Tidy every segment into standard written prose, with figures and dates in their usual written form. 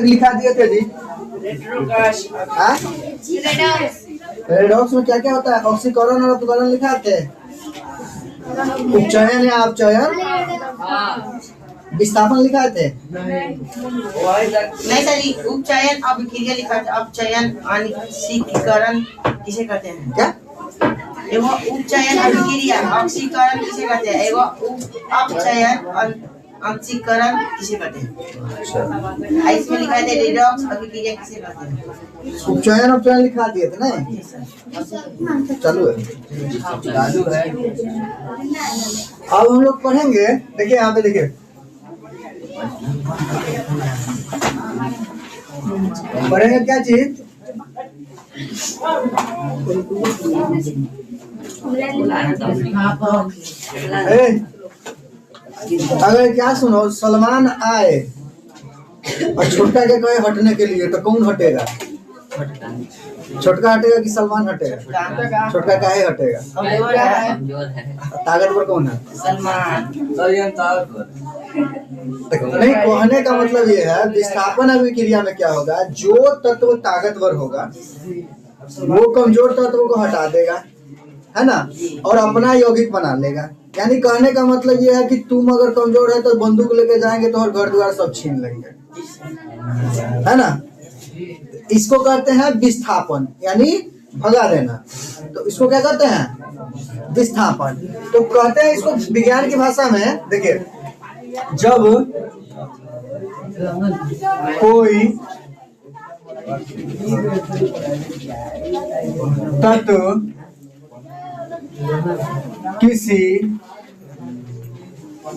तक लिखा दिए थे जी। हाँ? रेडॉक्स में क्या क्या होता है? ऑक्सीकरण और अपकरण लिखा थे। उपचयन या अपचयन, विस्थापन लिखा थे। नहीं सर जी, उपचयन अभिक्रिया लिखा था। अपचयन आंशिकीकरण किसे कहते हैं? क्या? एगो उपचयन अभिक्रिया ऑक्सीकरण किसे कहते हैं? एगो अपचयन आंशिकीकरण किसे कहते हैं? इसमें लिखा है रेडॉक्स अभिक्रिया किसे कहते हैं? उपचयन अपचयन लिखा दिए थे ना। चालू है। अब हम लोग पढ़ेंगे, देखिए यहाँ पे देखिए, पढ़ेंगे क्या चीज? अगर क्या सुनो, सलमान आए और छोटका के कहे हटने के लिए, तो कौन हटेगा? छोटका हटेगा कि सलमान हटेगा? छोटका काहे हटेगा? ताकतवर कौन है? सलमान। नहीं, कहने का मतलब ये है, विस्थापन अभिक्रिया में क्या होगा, जो तत्व ताकतवर होगा वो कमजोर तत्व को हटा देगा, है ना, और अपना यौगिक बना लेगा। यानी कहने का मतलब ये है कि तुम अगर कमजोर है तो बंदूक लेके जाएंगे तो और घर द्वार सब छीन लेंगे, है ना। इसको कहते हैं विस्थापन, यानी भगा देना। तो इसको क्या कहते हैं? विस्थापन। तो कहते हैं इसको विज्ञान की भाषा में, देखिए, जब कोई तत्व किसी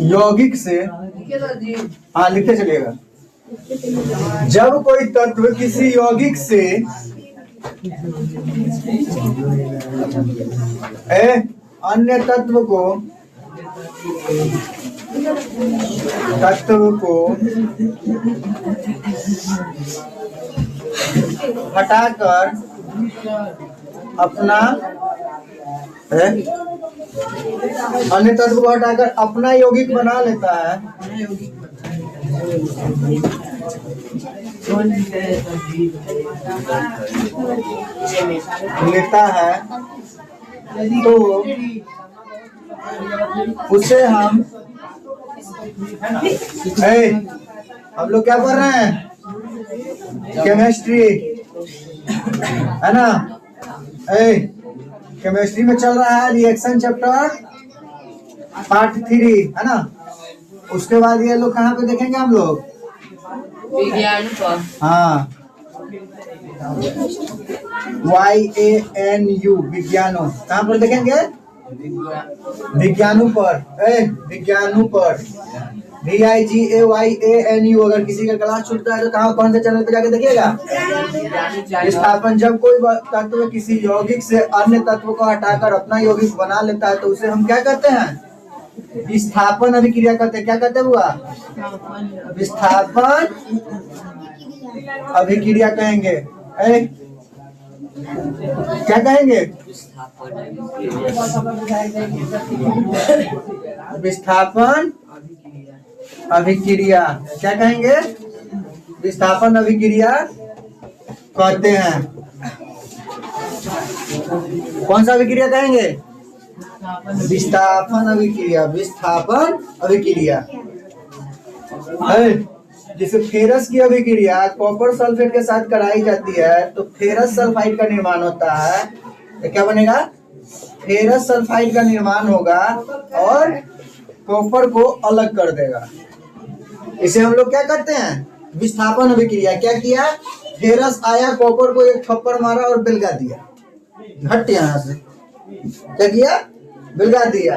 यौगिक से, हाँ लिखते चलिएगा, जब कोई तत्व किसी यौगिक से अन्य तत्व को हटाकर अपना अन्य तत्व को हटाकर अपना यौगिक बना लेता है, तो उसे हम लोग क्या पढ़ रहे हैं? केमिस्ट्री, है ना। केमिस्ट्री में चल रहा है रिएक्शन चैप्टर पार्ट 3, है ना। उसके बाद ये लोग कहाँ पे देखेंगे हम लोग? विज्ञान पर। हाँ, YANU, विज्ञानो। कहाँ पर देखेंगे? विज्ञानु पर। विज्ञानु पर, VIGAYANU। अगर किसी का क्लास छूटता है तो कहाँ, कौन से चैनल पे जाके देखिएगा? विस्थापन। जब कोई तत्व किसी यौगिक से अन्य तत्व को हटाकर अपना यौगिक बना लेता है तो उसे हम क्या कहते हैं? विस्थापन अभिक्रिया कहते हैं। क्या कहते हुआ? विस्थापन अभिक्रिया कहेंगे। क्या कहेंगे? विस्थापन अभिक्रिया। क्या कहेंगे? विस्थापन अभिक्रिया कहते हैं। कौन सा अभिक्रिया कहेंगे? विस्थापन अभिक्रिया। विस्थापन अभिक्रिया जिसे फेरस की अभिक्रिया कॉपर सल्फेट के साथ कराई जाती है तो फेरस सल्फाइड का निर्माण होता है। तो क्या बनेगा? फेरस सल्फाइड का निर्माण होगा और कॉपर को अलग कर देगा। इसे हम लोग क्या करते हैं? विस्थापन अभिक्रिया। क्या किया? फेरस आया, कॉपर को एक थप्पड़ मारा और बिलगा दिया, हट यहाँ से। क्या किया? बिलगा दिया।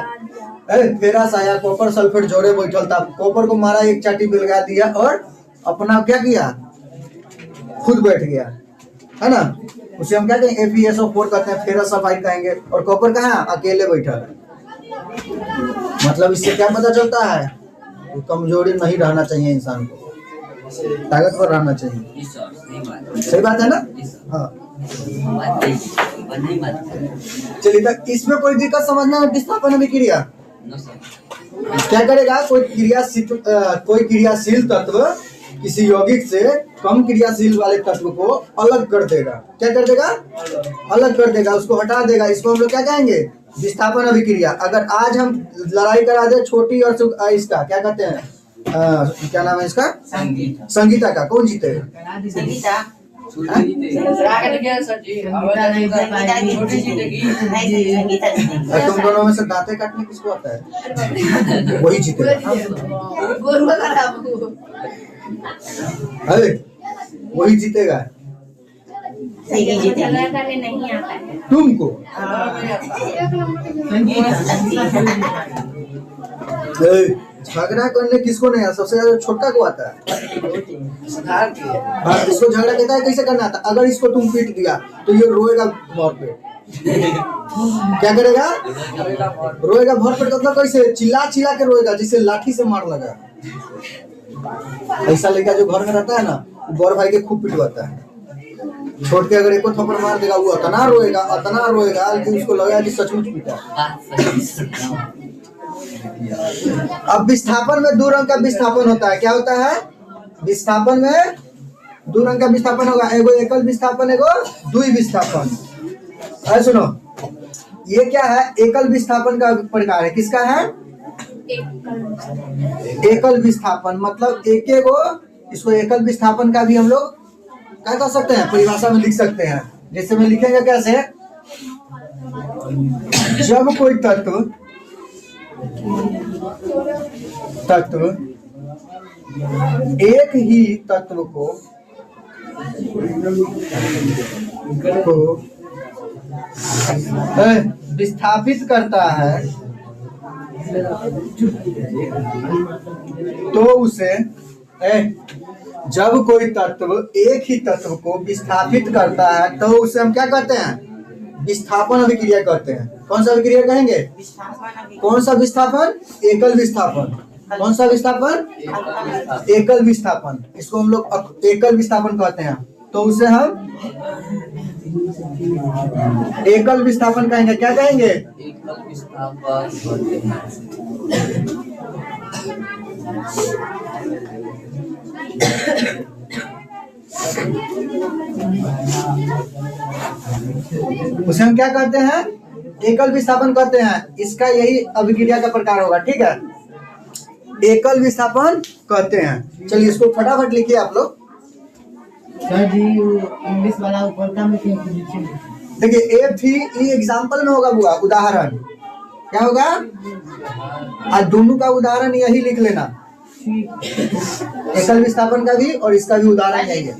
फेरस आया, कॉपर सल्फेट जोड़े बैठल था, कॉपर को मारा, एक चाटी बिलगा दिया और अपना क्या किया? खुद बैठ गया, है ना। उसे हम क्या कहेंगे? FeSO4 कहते हैं, फेरस सल्फाइड कहेंगे। और कॉपर कहाँ? अकेले बैठा है। मतलब इससे क्या पता चलता है? कमजोरी नहीं रहना चाहिए इंसान को, ताकतवर रहना चाहिए। सही बात है ना? हाँ, चलिए, तो इसमें कोई दिक्कत समझना है? विस्थापन अभिक्रिया क्या करेगा? कोई क्रियाशील तत्व किसी यौगिक से कम क्रियाशील वाले तत्व को अलग कर देगा। क्या कर देगा? अलग कर देगा, उसको हटा देगा। इसको हम लोग क्या कहेंगे? विस्थापन अभिक्रिया। अगर आज हम लड़ाई करा दे छोटी और इसका क्या कहते हैं, क्या नाम है इसका? संगीता का, कौन जीतेगा? संगीता तुम दोनों में से दांते काटने किसको आता है? वही जीतेगा। अरे वही जीतेगा। सही जीतेगी। तुमको झगड़ा करने किसको नहीं आता? सबसे ज्यादा छोटका को आता है। हाँ, इसको झगड़ा कहता है कैसे करना आता? अगर इसको तुम पीट दिया तो ये रोएगा भर पेट। क्या करेगा? रोएगा भर पेट। मतलब कैसे? चिल्ला चिल्ला के रोएगा, जिसे लाठी से मार लगा। ऐसा लड़का जो घर में रहता है ना, बड़ भाई के खूब पिटवाता है। छोड़ के अगर एको थप्पड़ मार देगा, वो अतना रोएगा कि उसको लगेगा कि सचमुच पीटा। अब विस्थापन में दो रंग का विस्थापन होता है। क्या होता है? विस्थापन में दो रंग का विस्थापन होगा, एगो एकल विस्थापन, एगो द्वि विस्थापन। अरे सुनो, ये क्या है? एकल विस्थापन का प्रकार है। किसका है? एकल विस्थापन। मतलब एक एगो, इसको एकल विस्थापन का भी हम लोग क्या कर सकते हैं? परिभाषा में लिख सकते हैं। जैसे में लिखेंगे कैसे? जब कोई तत्व एक ही तत्व को विस्थापित करता है तो उसे जब कोई तत्व एक ही तत्व को विस्थापित करता है तो उसे हम क्या कहते हैं? विस्थापन अभिक्रिया कहते हैं। कौन सा अभिक्रिया कहेंगे? कौन सा विस्थापन? एकल विस्थापन। कौन सा विस्थापन? एकल विस्थापन। इसको हम लोग एकल विस्थापन कहते हैं। तो उसे हम एकल विस्थापन कहेंगे। क्या कहेंगे? एकल विस्थापन। उसे हम क्या कहते हैं? एकल विस्थापन कहते हैं। इसका यही अभिक्रिया का प्रकार होगा। ठीक है, एकल विस्थापन कहते हैं। चलिए इसको फटाफट लिखिए आप लोग। सर जी इंग्लिश वाला ऊपर का में क्यों नीचे? देखिए FE एग्जाम्पल में होगा बुआ, उदाहरण क्या होगा? आज दोनों का उदाहरण यही लिख लेना, एकल विस्थापन का भी और इसका भी उदाहरण यही है।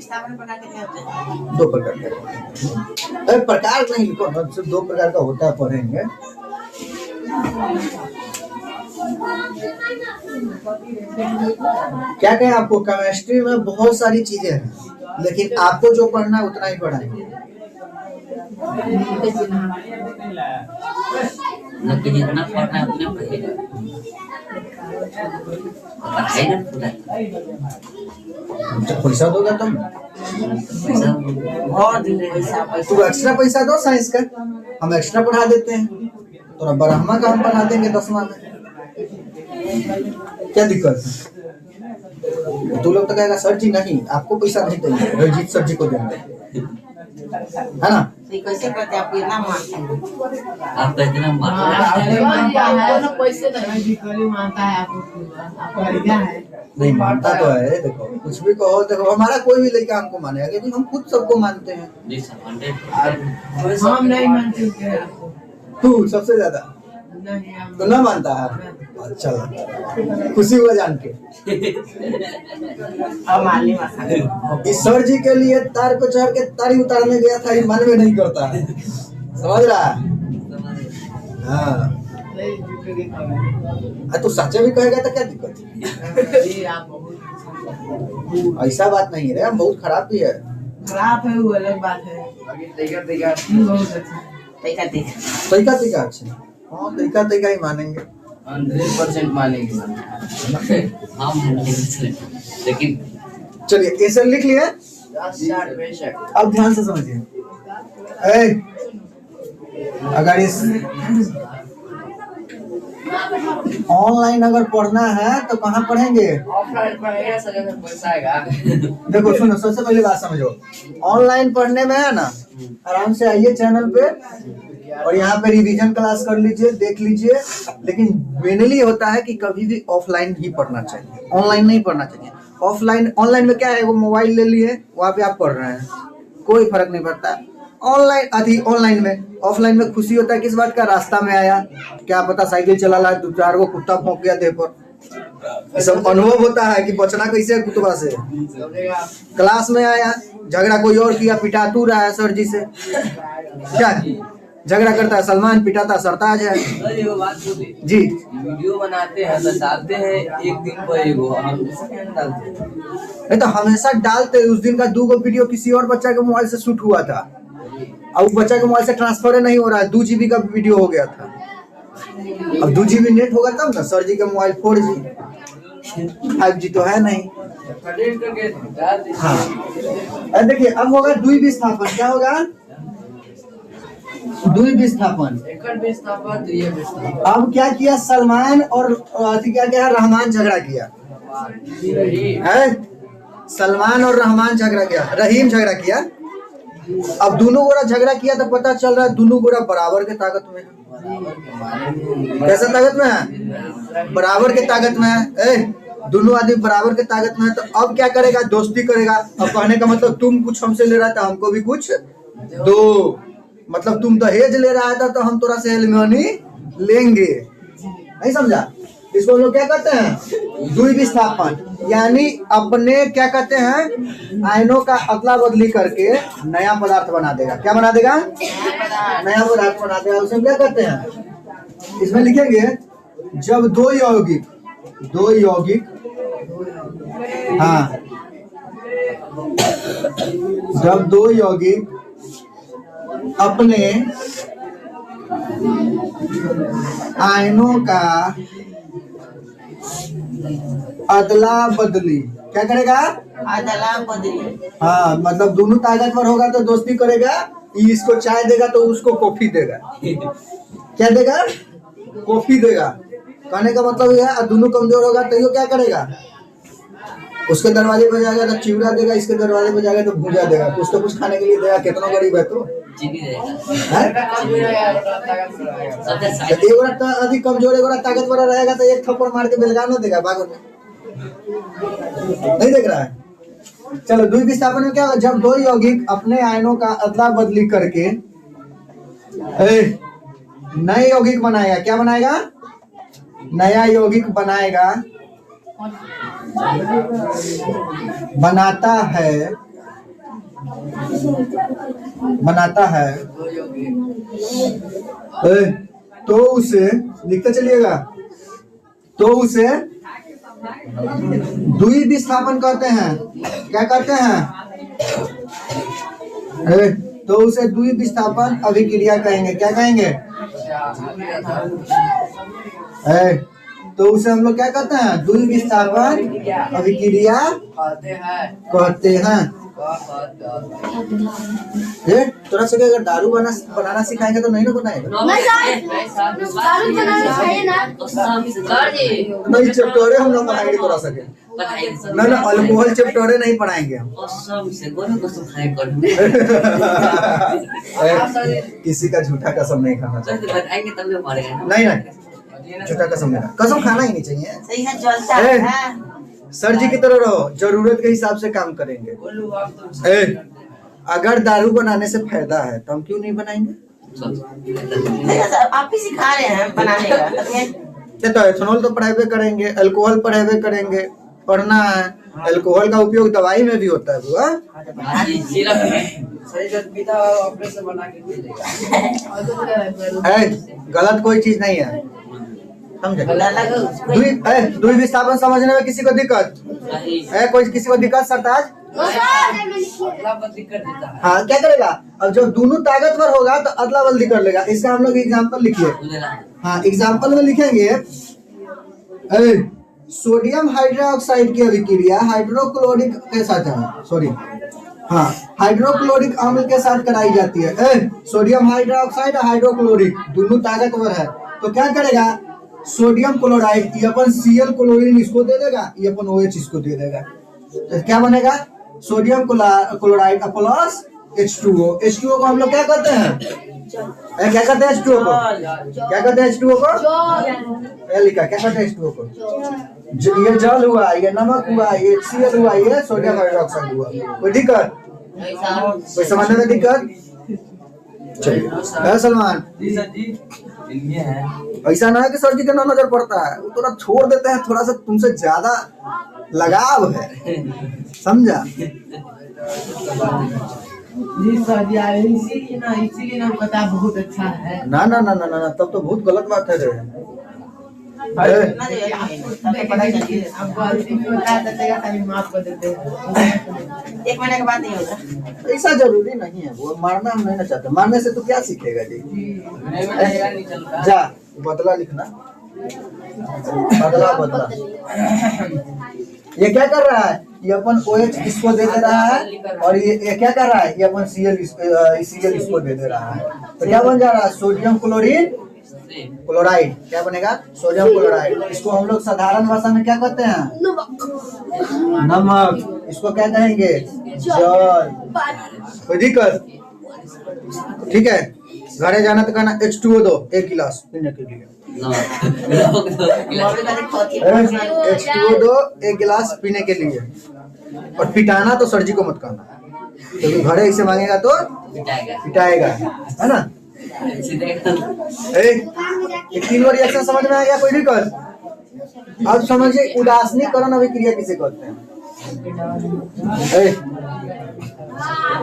दो प्रकार का। अरे प्रकार नहीं लिखो, सिर्फ दो प्रकार का होता है, पढ़ेंगे। क्या कहें आपको? केमिस्ट्री में बहुत सारी चीजें हैं, लेकिन आपको जो पढ़ना है उतना ही पढ़ाएंगे। जितना पढ़ना है उतना पढ़ेगा। पैसा दोगे तुम? तू एक्स्ट्रा पैसा दो साइंस का, हम एक्स्ट्रा पढ़ा देते हैं। तो ब्रह्मा का हम पढ़ा देंगे 10वां में। क्या दिक्कत है? तू लोग तो कहेगा सर जी नहीं, आपको पैसा नहीं देंगे, रंजीत सर जी को देंगे, है ना? कैसे करते आप इतना मानते हैं? आप इतना पैसे नहीं मानता है आपको क्या है? नहीं मानता तो है। देखो कुछ भी कहो, देखो हमारा कोई भी लड़का हमको मानेगा, क्योंकि हम खुद सबको मानते हैं। हम नहीं मानते। तू सबसे ज्यादा तो ना मानता है? अच्छा, खुशी हुआ जान के। इस सर जी के लिए तार को चढ़ के तारी उतारने गया था, मन में नहीं करता है, समझ रहा है? हाँ, तू सच्चे भी कहेगा तो क्या दिक्कत है? ऐसा बात नहीं है, हम बहुत खराब भी है। खराब है वो अलग बात है। तरीका अच्छा। हाँ, तरीका ही मानेंगे, 100% मानेंगे हम, लेकिन चलिए ऐसे लिख लिए। अब ध्यान से समझिए। अगर इस ऑनलाइन अगर पढ़ना है तो कहाँ पढ़ेंगे? ऑफलाइन पढ़ेगा सर, जब पैसा आएगा। देखो सुनो, सबसे पहले बात समझो। ऑनलाइन पढ़ने में है ना, आराम से आइए चैनल पे और यहाँ पे रिवीजन क्लास कर लीजिए, देख लीजिए। लेकिन मेनली होता है कि कभी भी ऑफलाइन ही पढ़ना चाहिए, ऑनलाइन नहीं पढ़ना चाहिए। ऑनलाइन में क्या है, वो मोबाइल ले लिए, वहाँ पे आप पढ़ रहे हैं, कोई फर्क नहीं पड़ता। ऑनलाइन में, ऑफलाइन में खुशी होता है किस बात का? रास्ता में आया, क्या पता साइकिल चला ला, 2-4 को कुत्ता भौंक गया देह पर, ये सब अनुभव होता है कि बचना कैसे है कुत्ता से। क्लास में आया, झगड़ा कोई और किया, पिटा तू रहा है सर जी से, क्या झगड़ा करता है सलमान, पिटाता सरताज है। सर ये बात बोली जी, वीडियो बनाते हैं तो डालते हैं एक दिन पर एगो, हम डालते हैं। नहीं तो हमेशा डालते। उस दिन का 2 वीडियो किसी और बच्चा के मोबाइल से शूट हुआ था, और उस बच्चा के मोबाइल से ट्रांसफर नहीं हो रहा है, 2 GB का वीडियो हो गया था। अब 2 GB नेट होगा तब ना। सर जी का मोबाइल 4G, 5G तो है नहीं। हाँ, देखिए अब होगा द्वि विस्थापन। क्या होगा? द्वि विस्थापन। अब क्या किया सलमान और क्या रहमान झगड़ा किया है? सलमान और रहमान झगड़ा किया, रहीम झगड़ा किया। अब दोनों गोरा झगड़ा किया तो पता चल रहा है दोनों गोरा बराबर के ताकत में है। कैसे ताकत में है? बराबर के ताकत में है। दोनों आदमी बराबर के ताकत में है, तो अब क्या करेगा? दोस्ती करेगा। अब कहने का मतलब तुम कुछ हमसे ले रहा था, हमको भी कुछ दो। मतलब तुम दहेज ले रहा था तो हम थोड़ा से एलिमनी लेंगे। नहीं समझा? इसको हम लोग क्या कहते हैं? द्वि विस्थापन। यानी अपने क्या कहते हैं, आयनों का अदला बदली करके नया पदार्थ बना देगा। क्या बना देगा? नया पदार्थ बना देगा। उसे क्या कहते हैं? इसमें लिखेंगे जब दो यौगिक हाँ, जब 2 यौगिक अपने आयनों का अदला बदली, क्या करेगा? अदला बदली। हाँ, मतलब दोनों ताकतवर होगा तो दोस्ती करेगा। ये इसको चाय देगा तो उसको कॉफी देगा। क्या देगा? कॉफी देगा। कहने का मतलब यह है, दोनों कमजोर होगा तो ये क्या करेगा? उसके दरवाजे पे जाएगा तो चिवड़ा देगा, इसके दरवाजे पे जाएगा तो भूजा देगा। कुछ तो कुछ खाने के लिए देगा। कितना गरीब है तो अधिक कमजोर, एक ताकतवर रहेगा तो एक थप्पड़ मार के बेलगा न देगा बागों में। नहीं देख रहा है? चलो, द्वि विस्थापन में क्या होगा? जब 2 यौगिक अपने आयनों का अदला बदली करके नए यौगिक बनाएगा। क्या बनाएगा? नया यौगिक बनाएगा, बनाता है तो उसे लिखते चलिएगा, तो उसे द्वि विस्थापन कहते हैं। क्या कहते हैं? तो उसे द्वि विस्थापन अभिक्रिया कहेंगे। क्या कहेंगे? तो उसे हम लोग क्या कहते हैं? द्वि विस्थापन अभिक्रिया कहते हैं। थोड़ा सा अगर दारू बनाना सिखाएंगे तो नहीं ना बनाएगा? नहीं, चैप्टरे हम लोग पढ़ाएंगे थोड़ा सा। ना अल्कोहल चैप्टरे नहीं पढ़ाएंगे हम। किसी का झूठा कसम नहीं खाना चाहिए। नहीं, झूठा कसम नहीं, कसम खाना ही नहीं चाहिए। सही है, जलता है। सर जी की तरह रहो, जरूरत के हिसाब से काम करेंगे। अगर दारू बनाने से फायदा है तो हम क्यों नहीं बनाएंगे? आप ही सिखा रहे हैं बनाने का। तो एथेनॉल तो पढ़ाई करेंगे, अल्कोहल पढ़ाई करेंगे, पढ़ना है। अल्कोहल का उपयोग दवाई में भी होता है बुआ। गलत कोई चीज नहीं है, समझे? द्वि विस्थापन समझने में किसी को दिक्कत है? कोई किसी को दिक्कत? सरताज हाँ, क्या करेगा? अब जब दोनों ताकतवर होगा तो अदला बदली कर लेगा। इसका हम लोग एग्जाम्पल लिखिए। हाँ, एग्जाम्पल में लिखेंगे सोडियम हाइड्रोक्साइड की अभिक्रिया हाइड्रोक्लोरिक के साथ हाइड्रोक्लोरिक अम्ल के साथ कराई जाती है। सोडियम हाइड्रोक्साइड हाइड्रोक्लोरिक दोनों ताकतवर है, तो क्या करेगा? सोडियम क्लोराइड, ये अपन Cl क्लोरीन इसको दे देगा, ये अपन OH इसको दे देगा, तो क्या बनेगा? Sodium chloride plus H2O। H2O को हम लोग क्या कहते हैं? क्या कहते हैं H2O को? क्या कहते हैं H2O को? ये लिखा, क्या कहते हैं H2O को? ये जल हुआ, ये नमक हुआ, ये HCl हुआ, ये सोडियम हाइड्रोक्साइड हुआ। कोई दिक्कत? कोई समझने में दिक्कत? चलिए सलमान जी सर जी, ये है ऐसा ना है कि सर जी का ना नजर पड़ता है, वो थोड़ा छोड़ देते हैं, थोड़ा सा तुमसे ज्यादा लगाव है, समझा? जी सर जी, इसीलिए ना किताब बहुत अच्छा है। ना ना ना ना ना, तब तो बहुत गलत बात है रे। अब गलती में बता देते हैं, खाली माफ कर देते हैं। 1 महीने के बाद नहीं होगा। ऐसा जरूरी नहीं है, वो मारना हम नहीं ना चाहते, मारने से तो क्या सीखेगा जी? नहीं चलता। जा बदला लिखना, बदला। ये क्या कर रहा है? ये अपन OH इसको दे दे रहा है, और ये क्या कर रहा है? ये अपन Cl इसको दे दे रहा है, तो क्या बन जा रहा है? Sodium chlorine chloride. क्या बनेगा? Sodium chloride. इसको हम लोग साधारण भाषा में क्या कहते हैं? नमक। इसको क्या कहेंगे? जल। कोई दिक्कत? ठीक है, घरे जाना तो कहना H2O दो 1 गिलास पीने के लिए। H2O दो 1 गिलास पीने के लिए, और पिटाना तो सर जी को मत कहना, क्योंकि घरे इसे मांगेगा तो पिटाएगा, है ना? ये 3 बार रिएक्शन समझ में आ गया? कोई दिक्कत? अब समझिए उदासीनीकरण अभिक्रिया किसे कहते हैं?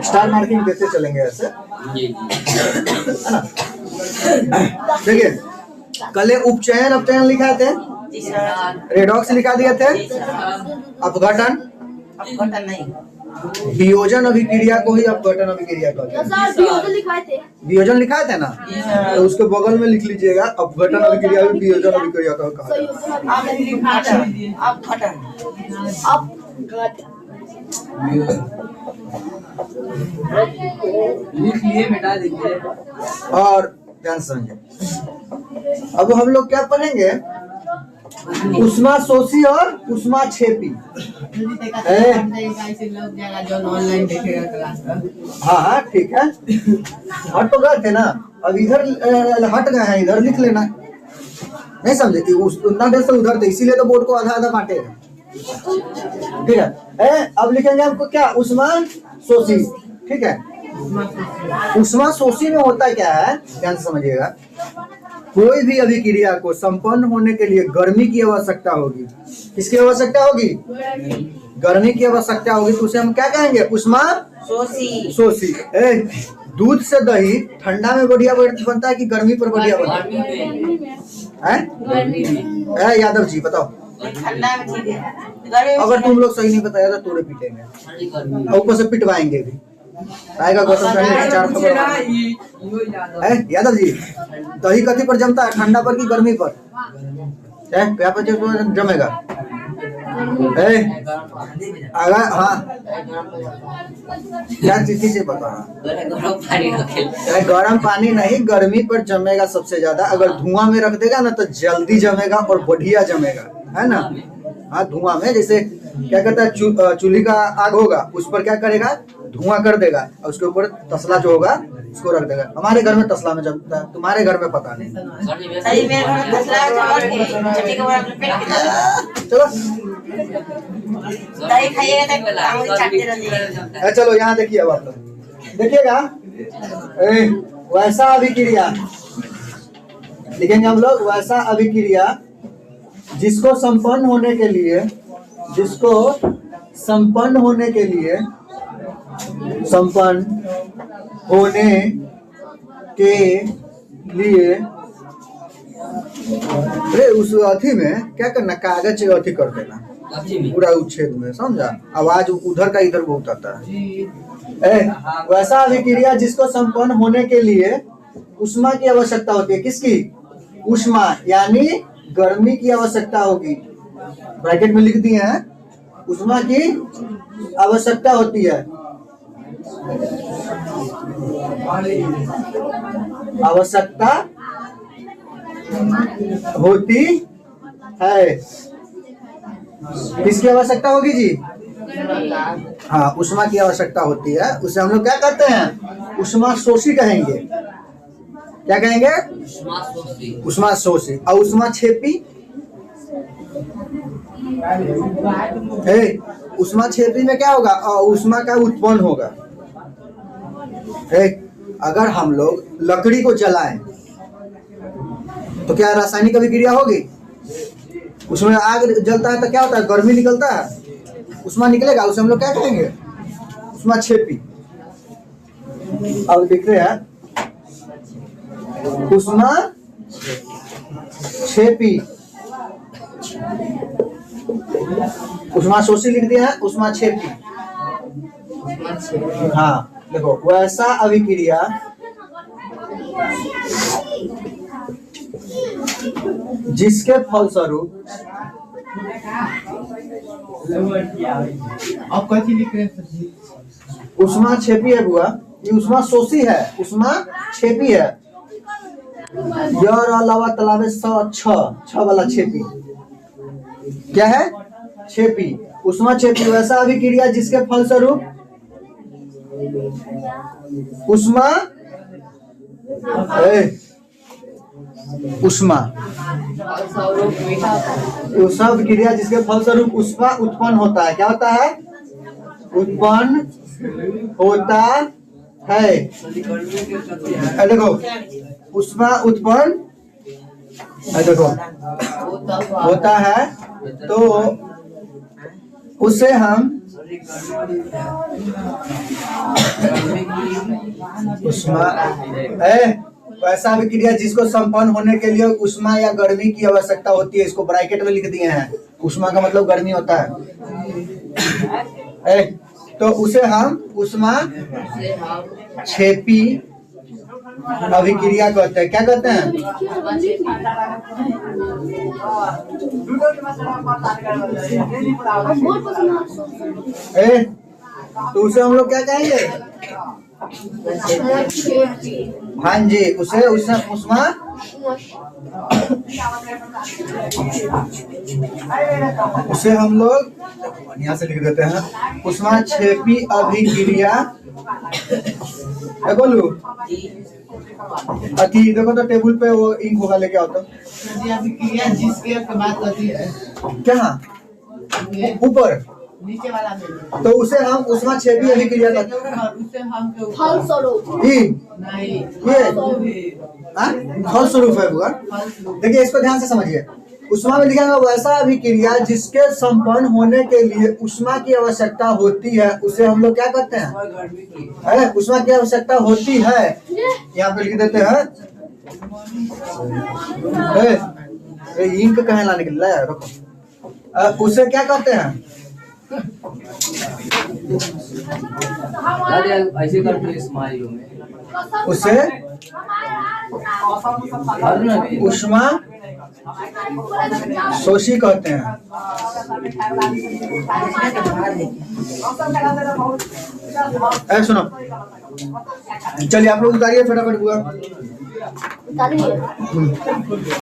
स्टार मार्किंग देते चलेंगे ऐसे, है ना? देखिए, कल उपचयन अपचयन लिखाए थे, जी सर। रेडॉक्स लिखा दिए थे, जी सर। अपघटन नहीं, वियोजन अभिक्रिया को ही अपघटन अभिक्रिया कहते हैं। वियोजन लिखाए थे ना, तो उसके बगल में लिख लीजिएगा अपघटन अभिक्रिया भी वियोजन अभिक्रिया का कहा जाता है। लिख लिए, मिटा दीजिए। और ध्यान से समझिए, अब हम लोग क्या पढ़ेंगे? उष्मा शोषी और उष्मा छेपी। ऑनलाइन देखेगा क्लास का। हाँ हाँ ठीक है, हट तो गए थे ना, अब इधर हट गए हैं, इधर लिख लेना। नहीं समझे? उतना देर से उधर थे, इसीलिए तो बोर्ड को आधा आधा बांटे हैं। ठीक है, अब लिखेंगे हमको क्या? उष्मा शोषी। ठीक है, उष्मा शोषी में होता क्या है, ध्यान से समझिएगा। कोई भी अभिक्रिया को संपन्न होने के लिए गर्मी की आवश्यकता होगी। किसकी आवश्यकता होगी? गर्मी की आवश्यकता होगी, तो उसे हम क्या कहेंगे? उष्मा शोषी। दूध से दही ठंडा में बढ़िया बनता है कि गर्मी पर बढ़िया बनता है? यादव जी बताओ। ठंडा में ठीक है। अगर तुम लोग सही नहीं बताया तो तोड़े पीटेंगे, और ऊपर से पिटवाएंगे भी। आएगा गौतम यादव जी, दही कथी पर जमता है? ठंडा पर कि गर्मी पर? क्या पर जमेगा? अगर हाँ, क्या चीज से बता? गर्म पानी नहीं, गर्मी पर जमेगा सबसे ज्यादा। अगर धुआं में रख देगा ना तो जल्दी जमेगा और बढ़िया जमेगा, है ना? हाँ, धुआं में, जैसे क्या कहता है, चूल्ही का आग होगा, उस पर क्या करेगा? धुआं कर देगा, और उसके ऊपर तसला जो होगा उसको रख देगा। हमारे घर में तसला में जमता है, तुम्हारे घर में पता नहीं। चलो चलो यहाँ देखिए, अब आप लोग देखिएगा, वैसा अभिक्रिया लिखेंगे हम लोग। वैसा अभिक्रिया जिसको संपन्न होने के लिए अरे उस अथी में क्या करना? कागज अथी कर देना पूरा उच्छेद में, समझा? आवाज उधर का इधर बहुत आता है। वैसा अभिक्रिया जिसको संपन्न होने के लिए उष्मा की आवश्यकता होती है। किसकी? उष्मा, यानी गर्मी की आवश्यकता होगी। ब्रैकेट में लिख दिए हैं, उष्मा की आवश्यकता होती है। आवश्यकता होती है। किसकी आवश्यकता होगी जी? हाँ, उष्मा की आवश्यकता होती है। उसे हम लोग क्या कहते हैं? उष्मा शोषी कहेंगे। क्या कहेंगे? उष्मा शोषी। और उष्मा क्षेपी? उष्मा क्षेपी में क्या होगा? उष्मा का उत्पन्न होगा। अगर हम लोग लकड़ी को जलाएं तो क्या रासायनिक अभिक्रिया होगी? उसमें आग जलता है तो क्या होता है? गर्मी निकलता है, उष्मा निकलेगा। उसे हम लोग क्या कहेंगे? उष्मा क्षेपी। अब देख रहे हैं, उष्मा क्षेपी। उष्मा शोषी लिख दिया है, उष्मा क्षेपी। हाँ देखो, वैसा अभिक्रिया जिसके फलस्वरूप आप कौन सी लिख रहे हैं सर जी? उष्मा क्षेपी है बुआ, ये उष्मा शोषी है, उष्मा क्षेपी है। और अलावा तालाबे छ वाला क्षेपी क्या है? क्षेपी। उष्मा क्षेपी वैसा अभिक्रिया जिसके फलस्वरूप उष्मा उष्मा उष्मा अभिक्रिया जिसके फलस्वरूप उष्मा उत्पन्न होता है। क्या होता है? उत्पन्न होता है। देखो, उष्मा उत्पन्न देखो होता है, तो उसे हम उष्मा वैसा अभिक्रिया जिसको संपन्न होने के लिए उष्मा या गर्मी की आवश्यकता होती है। इसको ब्रैकेट में लिख दिए हैं। उष्मा का मतलब गर्मी होता है। तो उसे हम उष्मा क्षेपी अभिक्रिया कहते हैं। क्या कहते हैं? तो उसे हम लोग क्या कहेंगे? हाँ जी, उसे उष्मा उसे हम लोग यहाँ से लिख देते हैं, उष्मा क्षेपी अभिक्रिया। बोलू अति देखो तो टेबल पे वो इंक होगा, लेके आओ तो। अभिक्रिया जिसके बात होती है क्या ऊपर नीचे वाला में, तो उसे हम उष्मा क्षेपी अभिक्रिया कहते हैं। उससे हम के फलस्वरूप नहीं, ये फलस्वरूप है बुआ। देखिए, इसको ध्यान से समझिए। उष्मा में लिखा है वैसा अभिक्रिया जिसके संपन्न होने के लिए उष्मा की आवश्यकता होती है, उसे हम लोग क्या कहते हैं? उष्मा की आवश्यकता होती है। यहाँ पे लिख देते हैं। इंक कहाँ लाने के लिए रखो। उसे क्या कहते हैं? ऐसे करते स्माइल में उसे उष्मा शोषी कहते हैं। सुनो, चलिए आप लोग उतारिए फटाफट बुआ।